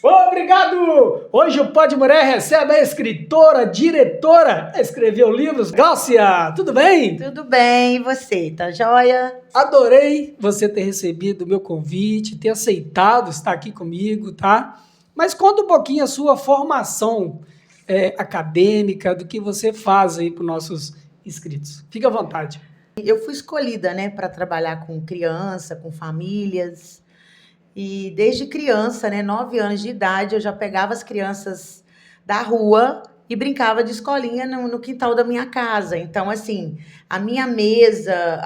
Obrigado! Hoje o Pode Mulher recebe a escritora, diretora, escreveu livros. Gláucia, tudo bem? Tudo bem, e você? Tá joia? Adorei você ter recebido o meu convite, ter aceitado estar aqui comigo, tá? Mas conta um pouquinho a sua formação acadêmica, do que você faz aí para os nossos inscritos. Fique à vontade. Eu fui escolhida, né, para trabalhar com criança, com famílias. E desde criança, né, 9 anos de idade, eu já pegava as crianças da rua e brincava de escolinha no quintal da minha casa. Então, assim, a minha mesa,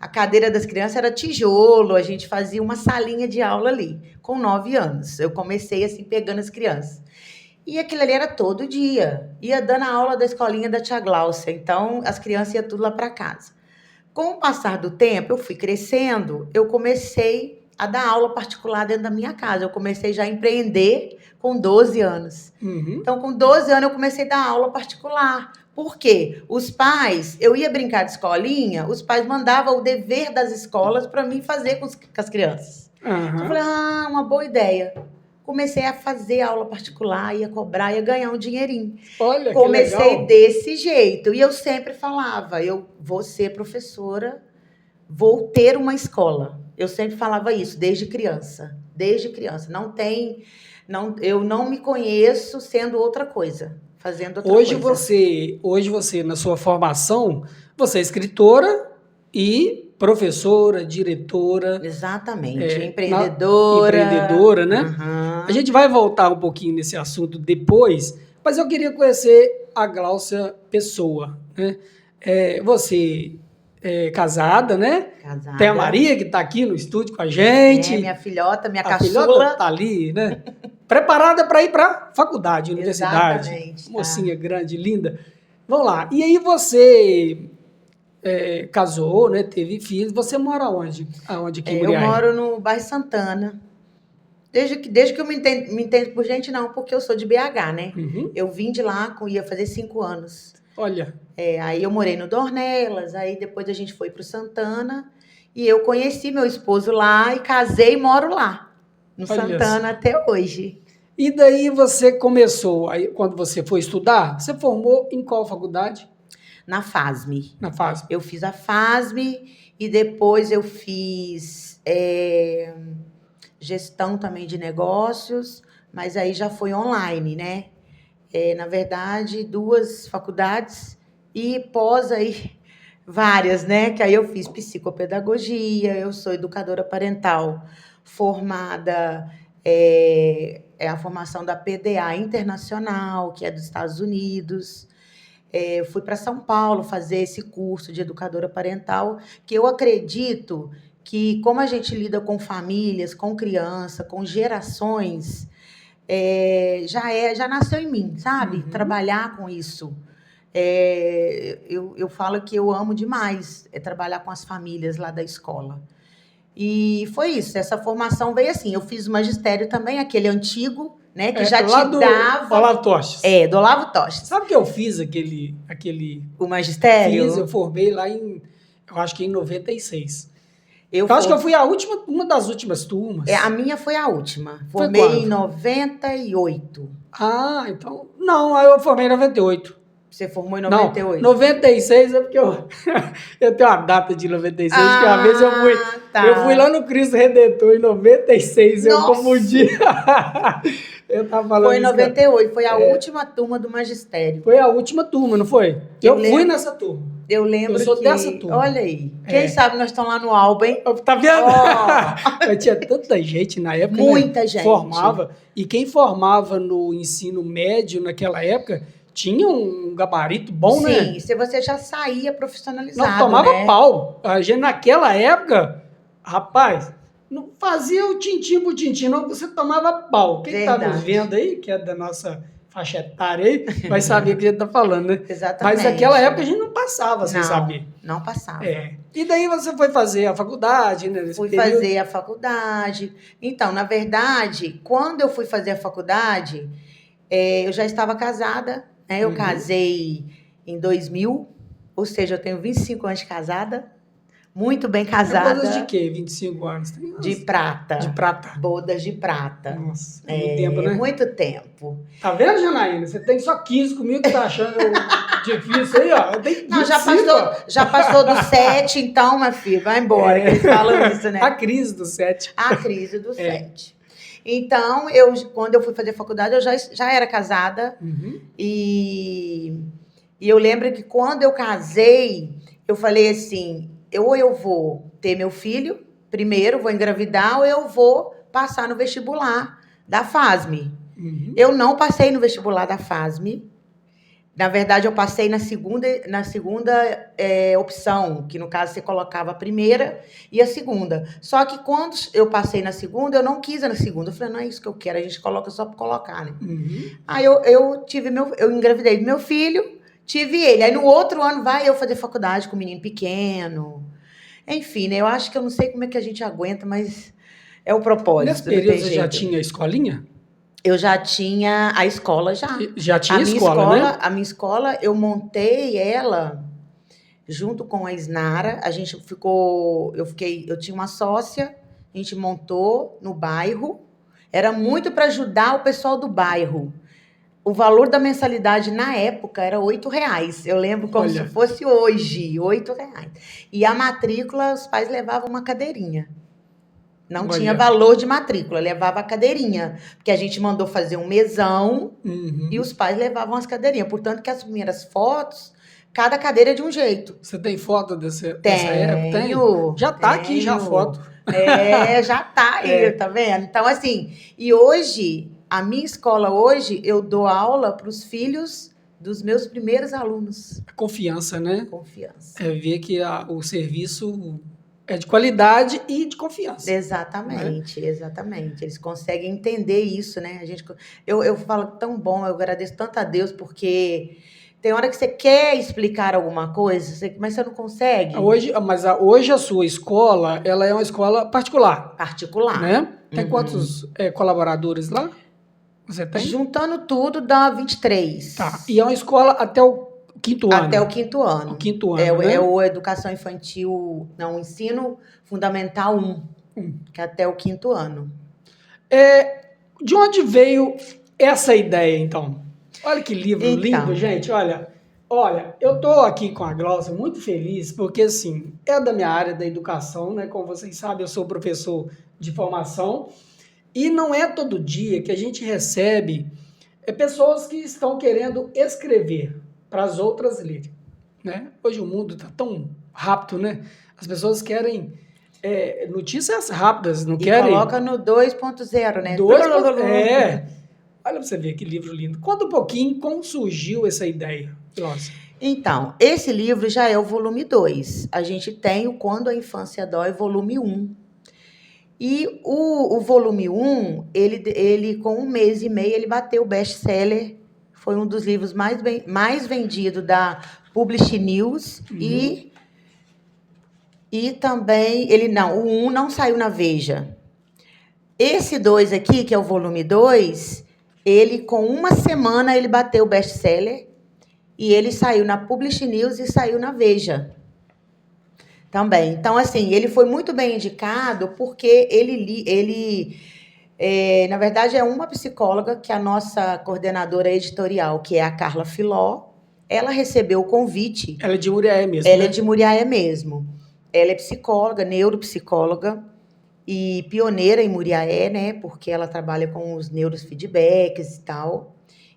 a cadeira das crianças era tijolo, a gente fazia uma salinha de aula ali, com 9 anos. Eu comecei, assim, pegando as crianças. E aquilo ali era todo dia. Ia dando a aula da escolinha da tia Gláucia. Então, as crianças iam tudo lá para casa. Com o passar do tempo, eu fui crescendo, eu comecei a dar aula particular dentro da minha casa. Eu comecei já a empreender com 12 anos. Uhum. Então, com 12 anos, eu comecei a dar aula particular. Por quê? Os pais, eu ia brincar de escolinha, os pais mandavam o dever das escolas para mim fazer com as crianças. Uhum. Eu falei, uma boa ideia. Comecei a fazer aula particular, ia cobrar, ia ganhar um dinheirinho. Olha, Comecei que legal. desse jeito. E eu sempre falava, eu vou ser professora, vou ter uma escola. Eu sempre falava isso, desde criança. Desde criança. Eu não me conheço sendo outra coisa, fazendo outra coisa. Hoje você, na sua formação, você é escritora e professora, diretora. Exatamente, empreendedora. Empreendedora, né? Uhum. A gente vai voltar um pouquinho nesse assunto depois, mas eu queria conhecer a Gláucia Pessoa, né? Você é casada, né? Casada. Tem a Maria, que está aqui no estúdio com a gente. Minha filhota, minha a caçula. filhota está ali, né? Preparada para ir para faculdade, universidade. Exatamente. Mocinha grande, linda. Vamos lá. E aí você casou, né? Teve filhos. Você mora onde? Aonde aqui em Eu Muriaé? moro no bairro Santana. Desde que eu me entendo por gente, não, porque eu sou de BH, né? Uhum. Eu vim de lá, ia fazer 5 anos. Olha. Aí eu morei no Dornelas, aí depois a gente foi para o Santana, e eu conheci meu esposo lá, e casei e moro lá, no Santana até hoje. E daí você começou, aí quando você foi estudar, você formou em qual faculdade? Na FASM. Na FASM. Eu fiz a FASM, e depois eu fiz gestão também de negócios, mas aí já foi online, né? Na verdade, 2 faculdades e pós aí várias, né? Que aí eu fiz psicopedagogia, eu sou educadora parental formada, a formação da PDA Internacional, que é dos Estados Unidos. Fui para São Paulo fazer esse curso de educadora parental, que eu acredito que, como a gente lida com famílias, com criança, com gerações, já nasceu em mim, sabe? Uhum. Trabalhar com isso. Eu falo que eu amo demais trabalhar com as famílias lá da escola. E foi isso, essa formação veio assim. Eu fiz o magistério também, aquele antigo, né? Que já te dava. Olavo Tostes. Do Olavo Tostes. Sabe que eu fiz aquele. O magistério? Eu formei lá eu acho que em 96. Acho que eu fui uma das últimas turmas. A minha foi a última. Formei em 98. Então. Não, eu formei em 98. Você formou em 98? Não, 96 é porque eu tenho uma data de 96, que uma vez eu fui lá no Cristo Redentor em 96, Nossa. Eu confundi. Eu tava falando foi em 98, foi a última turma do magistério. Foi a última turma, não foi? Eu fui nessa turma. Eu lembro eu sou dessa turma. Olha aí. Quem sabe nós estamos lá no álbum, hein? Tá vendo? Eu tinha tanta gente na época. Muita gente. Formava. E quem formava no ensino médio naquela época tinha um gabarito bom, né? Sim, se você já saía profissionalizado, não, tomava né? pau. A gente naquela época, rapaz, não fazia o tintim por tintim, não, você tomava pau. Quem está nos vendo aí, que é da nossa faixa etária aí, vai saber o que a gente tá falando, né? Exatamente. Mas naquela época a gente não passava sem saber. Não passava. E daí você foi fazer a faculdade, né? Fui fazer a faculdade. Então, na verdade, quando eu fui fazer a faculdade, eu já estava casada, né? Eu casei em 2000, ou seja, eu tenho 25 anos de casada, muito bem É casada. bodas de quê? 25 anos? De prata. De prata. Bodas de prata. Nossa, é muito tempo, né? Muito tempo. Tá vendo, Janaína? Você tem só 15 comigo que tá achando difícil aí, ó. Eu tenho 25, Não, já passou do 7, então, minha filha, vai embora, que eles falam isso, né? A crise do 7. A crise do 7. Então, quando eu fui fazer faculdade, eu já era casada. Uhum. E eu lembro que quando eu casei, eu falei assim, ou eu vou ter meu filho, primeiro, vou engravidar, ou eu vou passar no vestibular da FASM. Uhum. Eu não passei no vestibular da FASM. Na verdade, eu passei na segunda opção, que no caso você colocava a primeira e a segunda. Só que quando eu passei na segunda, eu não quis ir na segunda. Eu falei, não é isso que eu quero, a gente coloca só para colocar, né? Uhum. Aí eu engravidei do meu filho, tive ele. Aí no outro ano vai eu fazer faculdade com um menino pequeno. Enfim, né? Eu acho que eu não sei como é que a gente aguenta, mas é o propósito. Nesse período você já tinha escolinha? Eu já tinha a escola já. Já tinha escola, né? A minha escola, eu montei ela junto com a Isnara. A gente eu tinha uma sócia, a gente montou no bairro. Era muito para ajudar o pessoal do bairro. O valor da mensalidade na época era R$8. Eu lembro como se fosse hoje, R$8. E a matrícula, os pais levavam uma cadeirinha. Não tinha valor de matrícula, levava a cadeirinha. Porque a gente mandou fazer um mesão e os pais levavam as cadeirinhas. Portanto, que as primeiras fotos, cada cadeira é de um jeito. Você tem foto dessa época? Tenho. Já tá aqui, já a foto. Já tá aí, tá vendo? Então, assim, e hoje, a minha escola hoje, eu dou aula para os filhos dos meus primeiros alunos. Confiança, né? Confiança. É ver que o serviço é de qualidade e de confiança. Exatamente, exatamente. Eles conseguem entender isso, né? Eu falo tão bom, eu agradeço tanto a Deus, porque tem hora que você quer explicar alguma coisa, mas você não consegue. Hoje a sua escola, ela é uma escola particular. Particular. Né? Tem quantos colaboradores lá? Você tem? Juntando tudo, dá 23. Tá. E é uma escola até o quinto ano? Até o quinto ano. O quinto ano, né? É o educação infantil, não, o ensino fundamental 1, que é até o quinto ano. De onde veio essa ideia, então? Olha que livro lindo, gente. Olha, eu tô aqui com a Glaucia muito feliz, porque, assim, é da minha área da educação, né? Como vocês sabem, eu sou professor de formação, e não é todo dia que a gente recebe pessoas que estão querendo escrever para as outras lerem, né? Hoje o mundo está tão rápido, né? As pessoas querem notícias rápidas, não querem... Coloca no 2.0, né? Olha para você ver que livro lindo. Conta um pouquinho como surgiu essa ideia, Glaucia. Então, esse livro já é o volume 2. A gente tem o Quando a Infância Dói, volume 1. E o volume 1, ele com 1 mês e meio, ele bateu o best-seller. Foi um dos livros mais vendidos da Publish News. E também, o 1 não saiu na Veja. Esse 2 aqui, que é o volume 2, ele com 1 semana ele bateu o best-seller. E ele saiu na Publish News e saiu na Veja também. Então, assim, ele foi muito bem indicado porque na verdade, é uma psicóloga, que é a nossa coordenadora editorial, que é a Carla Filó. Ela recebeu o convite. Ela é de Muriaé mesmo, Ela é de Muriaé mesmo. Ela é psicóloga, neuropsicóloga e pioneira em Muriaé, né? Porque ela trabalha com os neurofeedbacks e tal.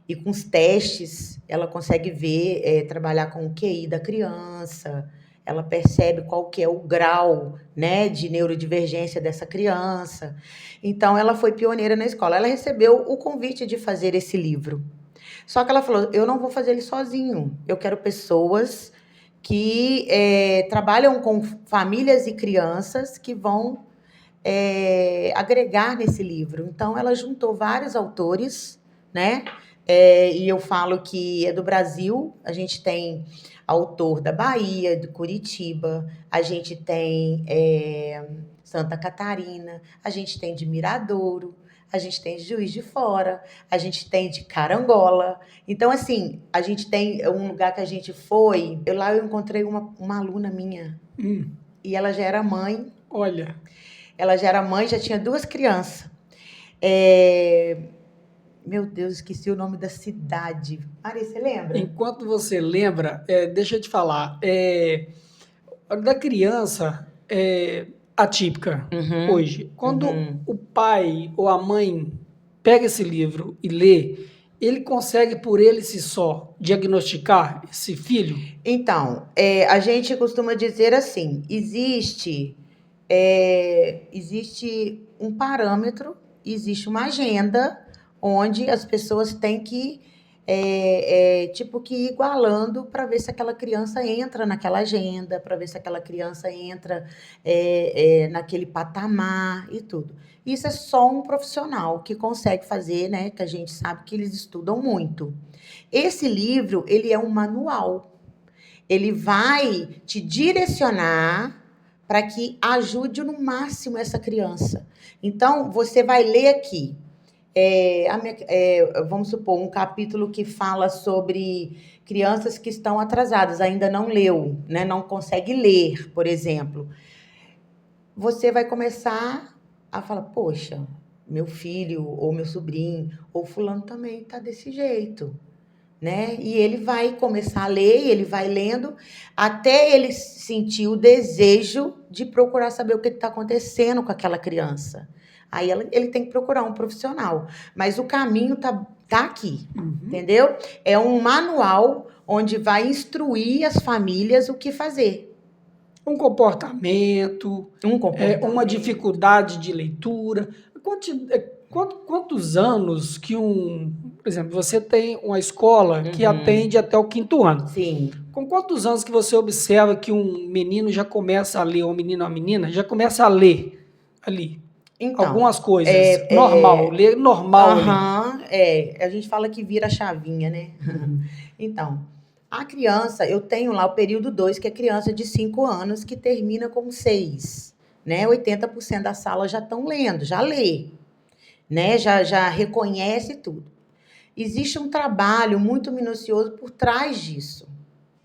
E com os testes, ela consegue ver, trabalhar com o QI da criança. Ela percebe qual que é o grau, né, de neurodivergência dessa criança. Então, ela foi pioneira na escola. Ela recebeu o convite de fazer esse livro. Só que ela falou, eu não vou fazer ele sozinho. Eu quero pessoas que trabalham com famílias e crianças que vão agregar nesse livro. Então, ela juntou vários autores, né? E eu falo que é do Brasil. A gente tem autor da Bahia, de Curitiba, a gente tem Santa Catarina, a gente tem de Miradouro, a gente tem de Juiz de Fora, a gente tem de Carangola. Então, assim, a gente tem um lugar que a gente foi, lá eu encontrei uma aluna minha, e ela já era mãe. Olha. Ela já era mãe, já tinha 2 crianças. Meu Deus, esqueci o nome da cidade. Maria, você lembra? Enquanto você lembra, deixa eu te falar, da criança atípica hoje, quando o pai ou a mãe pega esse livro e lê, ele consegue por ele si só diagnosticar esse filho? Então, a gente costuma dizer assim, existe um parâmetro, existe uma agenda onde as pessoas têm que tipo que ir igualando para ver se aquela criança entra naquela agenda, para ver se aquela criança entra naquele patamar e tudo. Isso é só um profissional que consegue fazer, né? Que a gente sabe que eles estudam muito. Esse livro, ele é um manual. Ele vai te direcionar para que ajude no máximo essa criança. Então, você vai ler aqui, vamos supor, um capítulo que fala sobre crianças que estão atrasadas, ainda não leu, né? Não consegue ler, por exemplo. Você vai começar a falar, poxa, meu filho, ou meu sobrinho, ou fulano também está desse jeito. Né? E ele vai começar a ler, ele vai lendo, até ele sentir o desejo de procurar saber o que está acontecendo com aquela criança. Aí ele tem que procurar um profissional. Mas o caminho tá aqui, entendeu? É um manual onde vai instruir as famílias o que fazer. Um comportamento, uma dificuldade de leitura. Quantos anos que por exemplo, você tem uma escola que atende até o 5º ano. Sim. Com quantos anos que você observa que um menino já começa a ler, ou um menino ou uma menina, já começa a ler ali? Então, algumas coisas. Ler normal. A gente fala que vira a chavinha, né? Então, a criança, eu tenho lá o período 2, que é criança de 5 anos, que termina com 6. Né? 80% da sala já estão lendo, já lê. Né? Já reconhece tudo. Existe um trabalho muito minucioso por trás disso.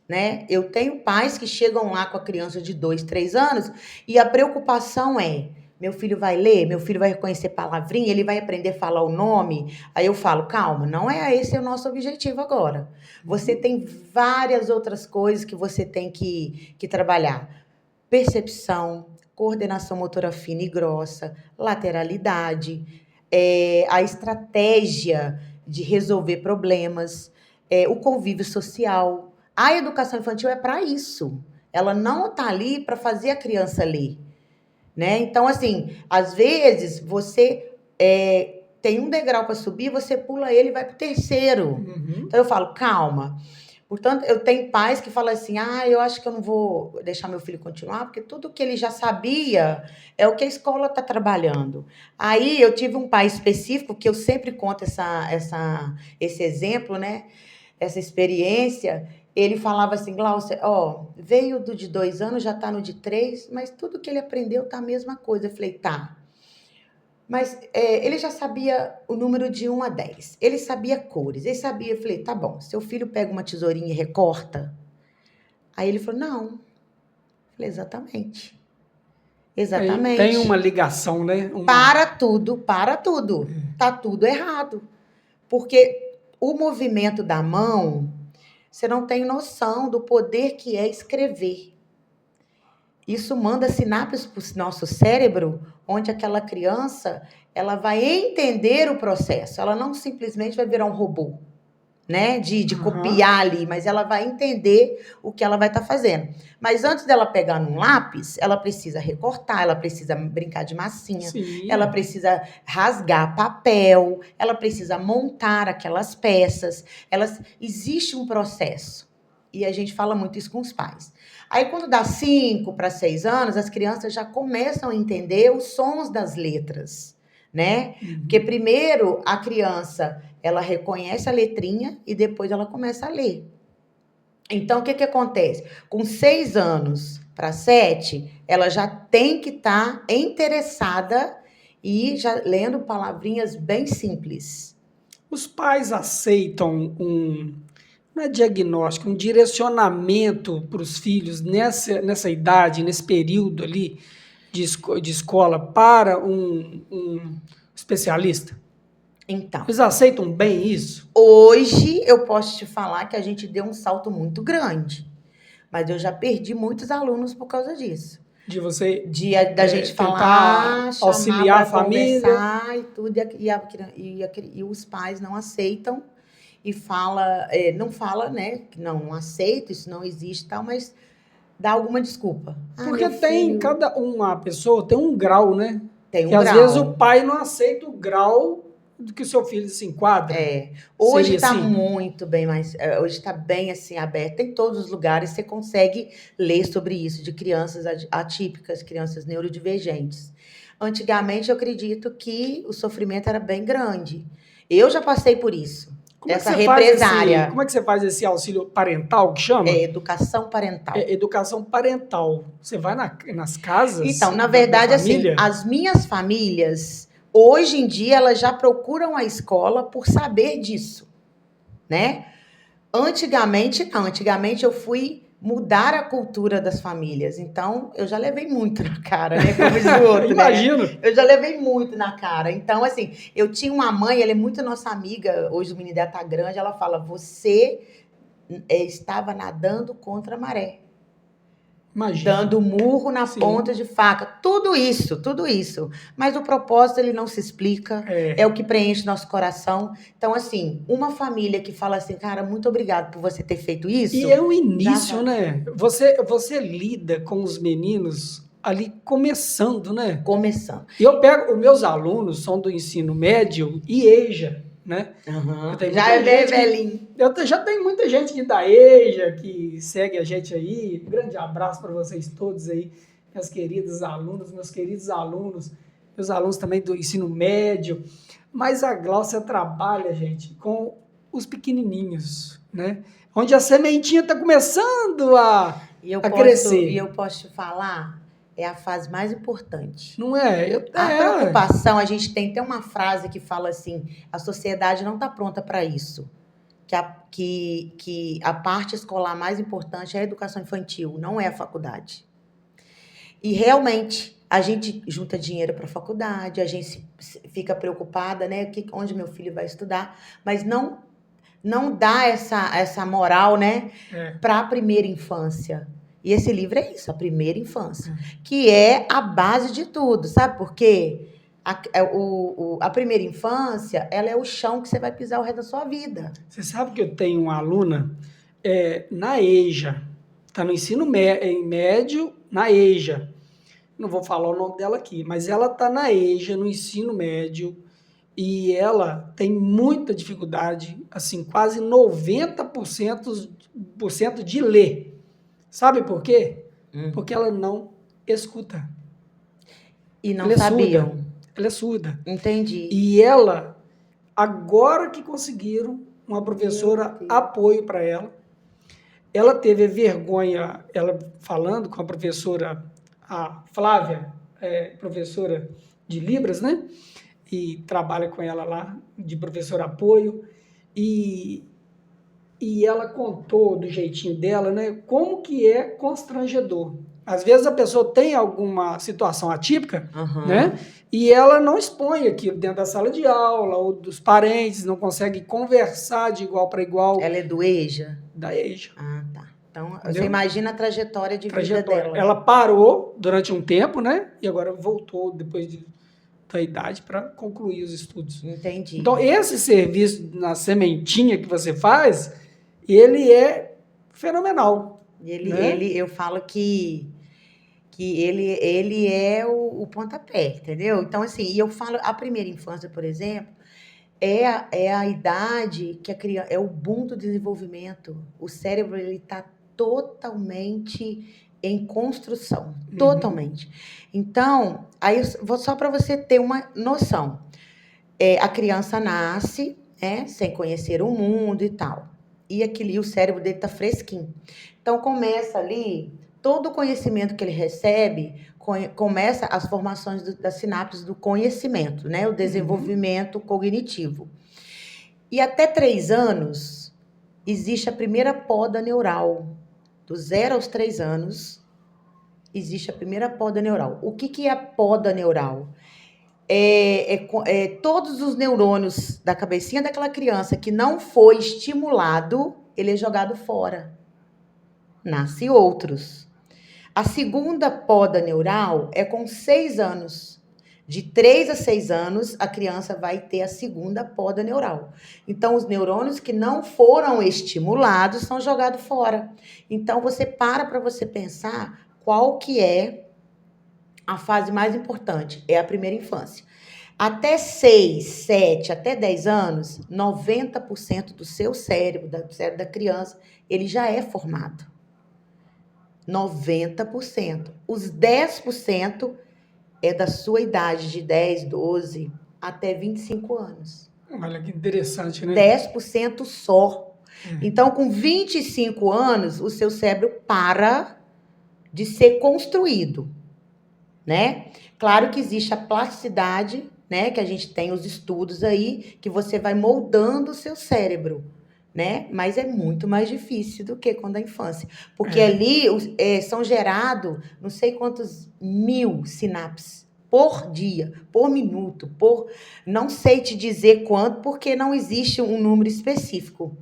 Né? Eu tenho pais que chegam lá com a criança de 2, 3 anos e a preocupação é, meu filho vai ler, meu filho vai reconhecer palavrinha, ele vai aprender a falar o nome. Aí eu falo, calma, não é esse o nosso objetivo agora. Você tem várias outras coisas que você tem que trabalhar. Percepção, coordenação motora fina e grossa, lateralidade, a estratégia de resolver problemas, o convívio social. A educação infantil é para isso. Ela não está ali para fazer a criança ler. Né? Então, assim, às vezes você tem um degrau para subir, você pula ele e vai para o 3º. Então, eu falo, calma. Portanto, eu tenho pais que falam assim, eu acho que eu não vou deixar meu filho continuar, porque tudo que ele já sabia é o que a escola está trabalhando. Aí, eu tive um pai específico, que eu sempre conto esse exemplo, né? Essa experiência. Ele falava assim, Glaucia, veio do de 2 anos, já está no de 3, mas tudo que ele aprendeu está a mesma coisa. Eu falei, tá. Mas ele já sabia o número de 1 a 10. Ele sabia cores, ele sabia. Eu falei, tá bom, seu filho pega uma tesourinha e recorta? Aí ele falou, não. Eu falei, exatamente. Exatamente. Tem uma ligação, né? Para tudo. Tá tudo errado. Porque o movimento da mão, você não tem noção do poder que é escrever. Isso manda sinapses para o nosso cérebro, onde aquela criança ela vai entender o processo. Ela não simplesmente vai virar um robô, né? De copiar ali, mas ela vai entender o que ela vai estar fazendo. Mas antes dela pegar num lápis, ela precisa recortar, ela precisa brincar de massinha, ela precisa rasgar papel, ela precisa montar aquelas peças. Existe um processo. E a gente fala muito isso com os pais. Aí, quando dá 5 para 6 anos, as crianças já começam a entender os sons das letras, né? Porque primeiro a criança, ela reconhece a letrinha e depois ela começa a ler. Então, o que acontece? Com 6 anos para 7, ela já tem que estar interessada e já lendo palavrinhas bem simples. Os pais aceitam não é diagnóstico, um direcionamento para os filhos nessa idade, nesse período ali de escola para um especialista? Então, Eles aceitam bem isso? hoje eu posso te falar que a gente deu um salto muito grande, mas eu já perdi muitos alunos por causa disso. De você Da gente tentar falar, chamar auxiliar a para família? conversar e tudo, e os pais não aceitam e não fala, né? Que não aceita, isso não existe e tal, mas dá alguma desculpa. Porque Meu filho uma pessoa tem um grau, né? tem Que um às vezes o grau. pai não aceita o grau do que o seu filho se enquadra. Hoje Seria está assim? muito bem hoje está bem assim aberto. Em todos os lugares você consegue ler sobre isso, de crianças atípicas, crianças neurodivergentes. Antigamente eu acredito que o sofrimento era bem grande. Eu já passei por isso. Essa represária. Como é que você faz esse auxílio parental, que chama? Educação parental. Educação parental. Você vai nas casas Então, na da verdade, assim, família? as minhas famílias, hoje em dia, elas já procuram a escola por saber disso, né? Antigamente, não. Antigamente, eu fui mudar a cultura das famílias. Então, eu já levei muito na cara, né? Como diz o outro, Imagino. né? Eu já levei muito na cara. Então, assim, eu tinha uma mãe, ela é muito nossa amiga, hoje o menino dela tá grande, ela fala, você estava nadando contra a maré. Imagino. Dando murro na Sim. ponta de faca. Tudo isso. Mas o propósito, ele não se explica. É o que preenche nosso coração. Então, assim, uma família que fala assim, cara, muito obrigado por você ter feito isso. E é o início, né? Você lida com os meninos ali começando, né? Começando. E eu pego, os meus alunos são do ensino médio e EJA, né? Já é bem velhinho. Já tem muita gente da EJA que segue a gente aí. Um grande abraço para vocês todos aí, meus queridos alunos, meus alunos também do ensino médio. Mas a Gláucia trabalha, gente, com os pequenininhos, né? Onde a sementinha está começando a crescer. E eu posso te falar, é a fase mais importante. Não é? A preocupação, a gente tem uma frase que fala assim, a sociedade não está pronta para isso. Que a parte escolar mais importante é a educação infantil, não é a faculdade. E realmente, a gente junta dinheiro para a faculdade, a gente fica preocupada, né? Onde meu filho vai estudar, mas não dá essa moral, né? Para a primeira infância. E esse livro é isso, a primeira infância, que é a base de tudo, sabe por quê? A primeira infância, ela é o chão que você vai pisar o resto da sua vida. Você sabe que eu tenho uma aluna na EJA, está no ensino médio, na EJA. Não vou falar o nome dela aqui, mas ela está na EJA, no ensino médio, e ela tem muita dificuldade, assim, quase 90% de ler. Sabe por quê? Porque ela não escuta. E não sabiam. Ela é surda. Entendi. E ela, agora que conseguiram uma professora apoio para ela, ela teve vergonha, ela falando com a professora, a Flávia, professora de Libras, né? E trabalha com ela lá, de professor apoio, e ela contou do jeitinho dela, né? Como que é constrangedor. Às vezes a pessoa tem alguma situação atípica, né? E ela não expõe aquilo dentro da sala de aula, ou dos parentes, não consegue conversar de igual para igual. Ela é do EJA? Da EJA. Ah, tá. Então, você imagina a trajetória de vida dela. Ela parou durante um tempo, né? E agora voltou depois da idade para concluir os estudos. Entendi. Então, esse serviço na sementinha que você faz, ele é fenomenal. Eu falo que ele é o pontapé, entendeu? Então, assim, e eu falo, a primeira infância, por exemplo, é a idade que a criança, é o boom do desenvolvimento. O cérebro, ele está totalmente em construção, totalmente. Então, aí só para você ter uma noção, a criança nasce, sem conhecer o mundo e tal, e o cérebro dele está fresquinho. Então, começa ali, todo o conhecimento que ele recebe começa as formações das sinapses do conhecimento, né? O desenvolvimento cognitivo. E até 3 anos, existe a primeira poda neural. Do 0 aos 3 anos, existe a primeira poda neural. O que é a poda neural? Todos os neurônios da cabecinha daquela criança que não foi estimulado, ele é jogado fora. Nasce outros. A segunda poda neural é com 6 anos. De 3 a 6 anos, a criança vai ter a segunda poda neural. Então, os neurônios que não foram estimulados são jogados fora. Então, você para você pensar qual que é a fase mais importante. É a primeira infância. Até 6, 7, até 10 anos, 90% do seu cérebro, do cérebro da criança, ele já é formado. 90%. Os 10% é da sua idade, de 10, 12 até 25 anos. Olha que interessante, né? 10% só. Então, com 25 anos, o seu cérebro para de ser construído, né? Claro que existe a plasticidade, né? Que a gente tem os estudos aí, que você vai moldando o seu cérebro, né? Mas é muito mais difícil do que quando é infância. Porque ali são gerados não sei quantos mil sinapses por dia, por minuto, não sei te dizer quanto, porque não existe um número específico.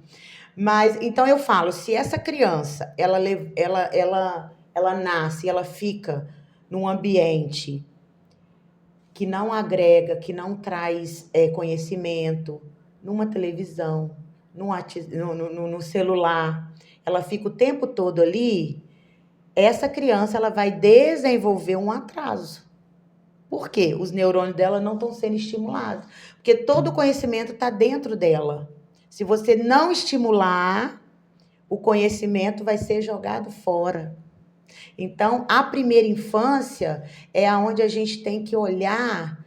Mas, então eu falo, se essa criança, ela nasce, ela fica num ambiente que não agrega, que não traz conhecimento, numa televisão, no celular, ela fica o tempo todo ali, essa criança ela vai desenvolver um atraso. Por quê? Os neurônios dela não estão sendo estimulados. Porque todo o conhecimento está dentro dela. Se você não estimular, o conhecimento vai ser jogado fora. Então, a primeira infância é onde a gente tem que olhar,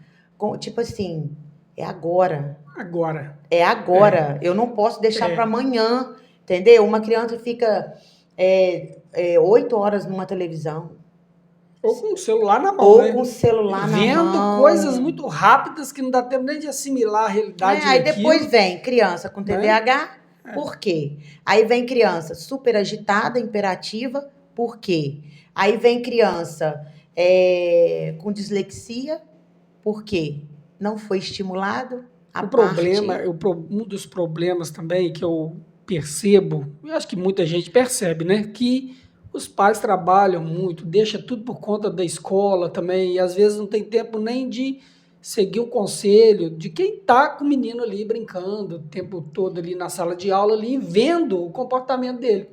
tipo assim, é agora. Agora. É agora. Eu não posso deixar para amanhã, entendeu? Uma criança fica 8 horas numa televisão. Ou com o celular na mão, Ou né? com o celular na mão. Vendo coisas muito rápidas que não dá tempo nem de assimilar a realidade Aí daquilo. depois vem criança com TDAH, por quê? Aí vem criança super agitada, imperativa, por quê? Aí vem criança com dislexia, por quê? Não foi estimulado. Um dos problemas também que eu percebo, eu acho que muita gente percebe, né? Que os pais trabalham muito, deixa tudo por conta da escola também, e às vezes não tem tempo nem de seguir o conselho de quem está com o menino ali brincando o tempo todo ali na sala de aula, ali vendo o comportamento dele.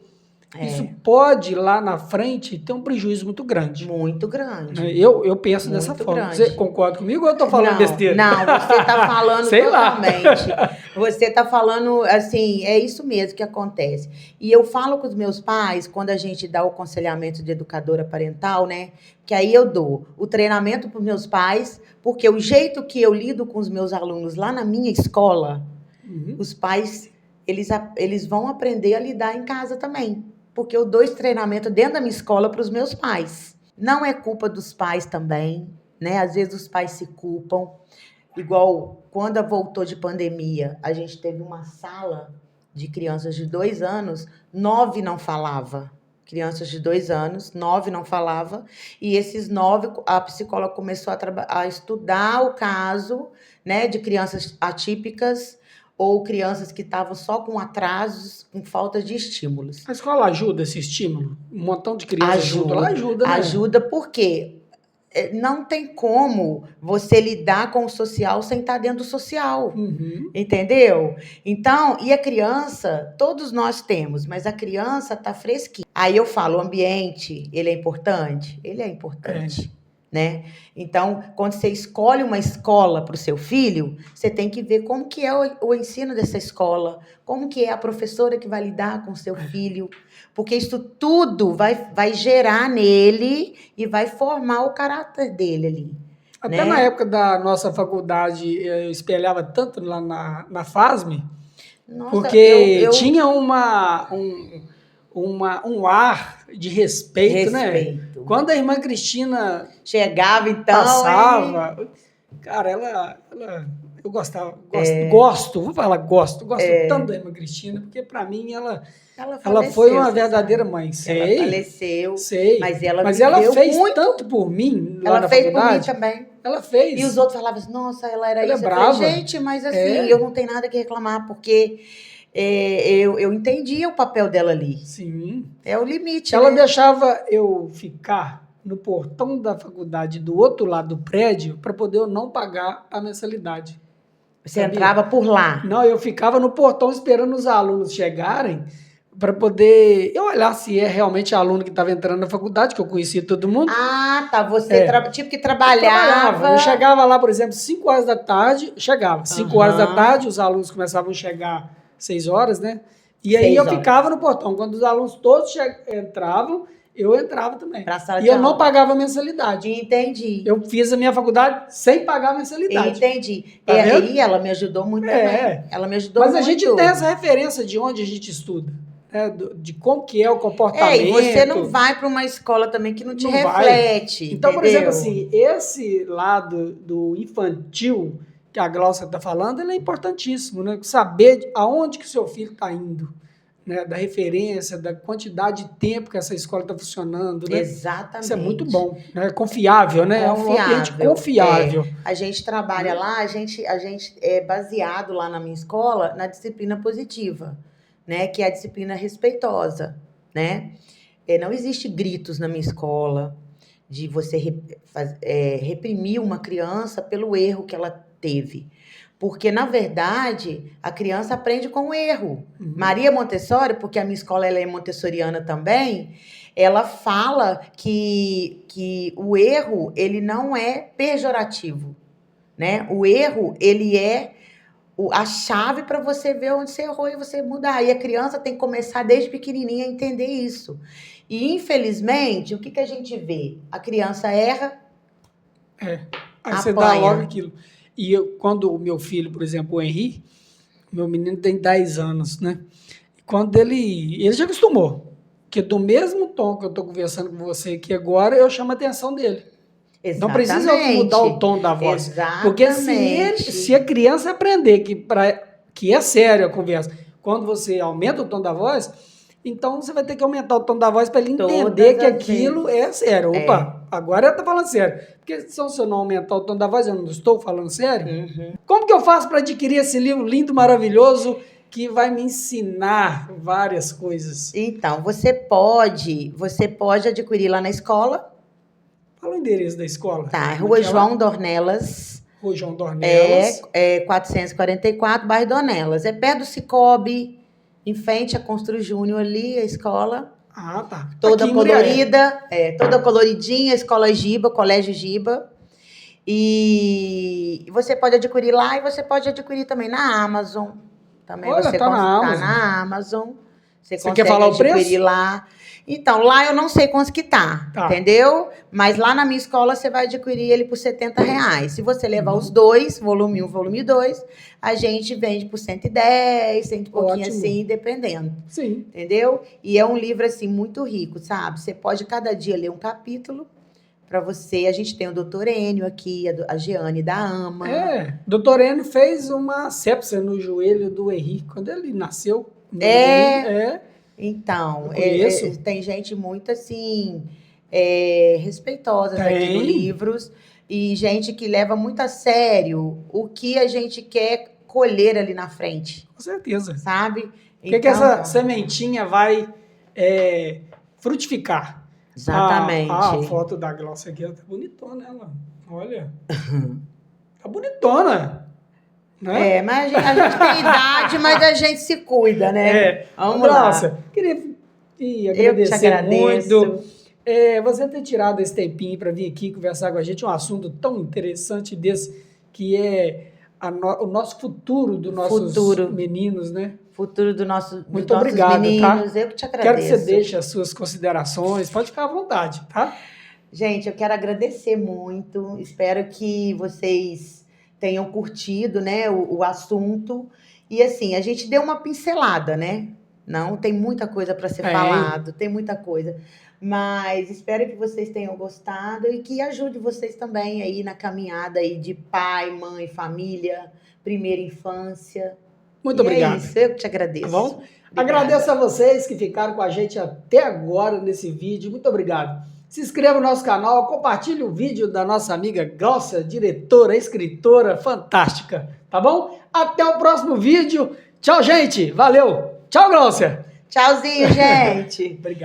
Isso pode, lá na frente, ter um prejuízo muito grande. Muito grande. Eu penso dessa forma. Grande. Você concorda comigo ou eu estou falando besteira? Não, você está falando Sei totalmente. Lá. Você está falando, assim, é isso mesmo que acontece. E eu falo com os meus pais, quando a gente dá o aconselhamento de educadora parental, né? Que aí eu dou o treinamento para os meus pais, porque o jeito que eu lido com os meus alunos lá na minha escola, os pais, eles vão aprender a lidar em casa também. Porque eu dou esse treinamento dentro da minha escola para os meus pais. Não é culpa dos pais também, né? Às vezes os pais se culpam. Igual quando voltou de pandemia, a gente teve uma sala de crianças de 2 anos, 9 não falava. Crianças de 2 anos, 9 não falava. E esses 9, a psicóloga começou a estudar o caso, né, de crianças atípicas, ou crianças que estavam só com atrasos, com falta de estímulos. A escola ajuda esse estímulo? Um montão de crianças junto lá ajuda, né? Ajuda porque não tem como você lidar com o social sem estar dentro do social. Entendeu? Então, e a criança, todos nós temos, mas a criança está fresquinha. Aí eu falo, o ambiente, ele é importante? Ele é importante. Né? Então, quando você escolhe uma escola para o seu filho, você tem que ver como que é o ensino dessa escola, como que é a professora que vai lidar com o seu filho, porque isso tudo vai gerar nele e vai formar o caráter dele ali. Até na época da nossa faculdade, eu espelhava tanto lá na FASM, porque tinha um ar de respeito, né? Respeito. Quando a irmã Cristina Chegava, então. passava, cara, eu gostava, gosto, vou falar gosto tanto da irmã Cristina, porque para mim ela faleceu, foi uma você verdadeira sabe. mãe. Ela faleceu, sei. mas ela fez muito. tanto por mim lá Ela na fez faculdade. por mim também. Ela fez. E os outros falavam assim, nossa, ela era Ela isso. é Eu brava. falei, gente, mas assim, eu não tenho nada que reclamar, porque eu entendia o papel dela ali. Sim. É o limite, Ela né? deixava eu ficar no portão da faculdade do outro lado do prédio para poder eu não pagar a mensalidade. Você entrava por lá? Não, eu ficava no portão esperando os alunos chegarem para poder eu olhar se é realmente aluno que estava entrando na faculdade, que eu conhecia todo mundo. Ah, tá. Você tipo que trabalhava. Eu chegava lá, por exemplo, 5 horas da tarde, 5 horas da tarde, os alunos começavam a chegar 6 horas, né? E aí eu ficava no portão. Quando os alunos todos entravam, eu entrava também. Pra sala e de eu aula. não pagava mensalidade. Entendi. Eu fiz a minha faculdade sem pagar mensalidade. Entendi. Tá vendo? E ela me ajudou muito também. Ela me ajudou muito. Mas a gente tem essa referência de onde a gente estuda. De como que é o comportamento. E você não vai para uma escola também que não te reflete. Então, entendeu? por exemplo, assim, esse lado do infantil que a Glaucia está falando, ele é importantíssimo, né? Saber aonde que o seu filho está indo, né? Da referência, da quantidade de tempo que essa escola está funcionando, né? Exatamente. Isso é muito bom, né? Confiável, né? Confiável. É um ambiente confiável. A gente trabalha lá, a gente é baseado lá na minha escola na disciplina positiva, né? Que é a disciplina respeitosa, né? Não existe gritos na minha escola de você reprimir uma criança pelo erro que ela teve. Porque, na verdade, a criança aprende com o erro. Maria Montessori, porque a minha escola ela é montessoriana também, ela fala que o erro ele não é pejorativo, né? O erro ele é a chave para você ver onde você errou e você mudar. E a criança tem que começar desde pequenininha a entender isso. E, infelizmente, o que a gente vê? A criança erra, aí você dá logo aquilo. E quando o meu filho, por exemplo, o Henri, meu menino tem 10 anos, né? Quando ele já acostumou, que do mesmo tom que eu estou conversando com você aqui agora, eu chamo a atenção dele. Exatamente. Não precisa mudar o tom da voz. Exatamente. Porque se a criança aprender que é sério a conversa, quando você aumenta o tom da voz, então você vai ter que aumentar o tom da voz para ele entender que aquilo é sério. Opa, agora eu tô falando sério. Porque se eu não aumentar o tom da voz, eu não estou falando sério. Como que eu faço para adquirir esse livro lindo, maravilhoso, que vai me ensinar várias coisas? Então, você pode adquirir lá na escola. Fala o endereço da escola. Tá, Rua João Dornelas. Rua João Dornelas. 444, bairro Dornelas. É perto do Cicobi, em frente a Constru Júnior ali, a escola. Ah, tá. Toda colorida, toda coloridinha, escola Giba, colégio Giba. E você pode adquirir lá e você pode adquirir também na Amazon. Também você tá na Amazon. Você quer falar o preço? Lá. Então, lá eu não sei quanto que tá, entendeu? Mas lá na minha escola você vai adquirir ele por R$70. Se você levar os dois, volume 1, volume 2, a gente vende por 110, 100 e pouquinho assim, dependendo. Sim. Entendeu? E é um livro, assim, muito rico, sabe? Você pode cada dia ler um capítulo para você. A gente tem o Dr. Enio aqui, a Jeane da AMA. Dr. Enio fez uma sepsia no joelho do Henrique quando ele nasceu. Então, tem gente muito, assim, respeitosa aqui nos livros e gente que leva muito a sério o que a gente quer colher ali na frente. Com certeza. Sabe? Porque que essa sementinha vai frutificar. Exatamente. A foto da Glaucia aqui, ela tá bonitona, ela. Olha. Tá bonitona. Né? Mas a gente tem idade, mas a gente se cuida, né? Vamos lá. Queria agradecer muito. Você ter tirado esse tempinho para vir aqui conversar com a gente, um assunto tão interessante desse, que é o nosso futuro dos nossos meninos, né? Futuro do nosso Muito obrigado, meninos. Tá? Eu que te agradeço. Quero que você deixe as suas considerações. Pode ficar à vontade, tá? Gente, eu quero agradecer muito. Espero que vocês tenham curtido, né, o assunto. E assim, a gente deu uma pincelada, né? Não, tem muita coisa para ser falado, tem muita coisa. Mas espero que vocês tenham gostado e que ajude vocês também aí na caminhada aí de pai, mãe, família, primeira infância. Muito obrigado. É isso, eu que te agradeço. Tá bom? Obrigada. Agradeço a vocês que ficaram com a gente até agora nesse vídeo. Muito obrigado. Se inscreva no nosso canal, compartilhe o vídeo da nossa amiga Glaucia, diretora, escritora, fantástica. Tá bom? Até o próximo vídeo. Tchau, gente. Valeu. Tchau, Glaucia. Tchauzinho, gente. Obrigado.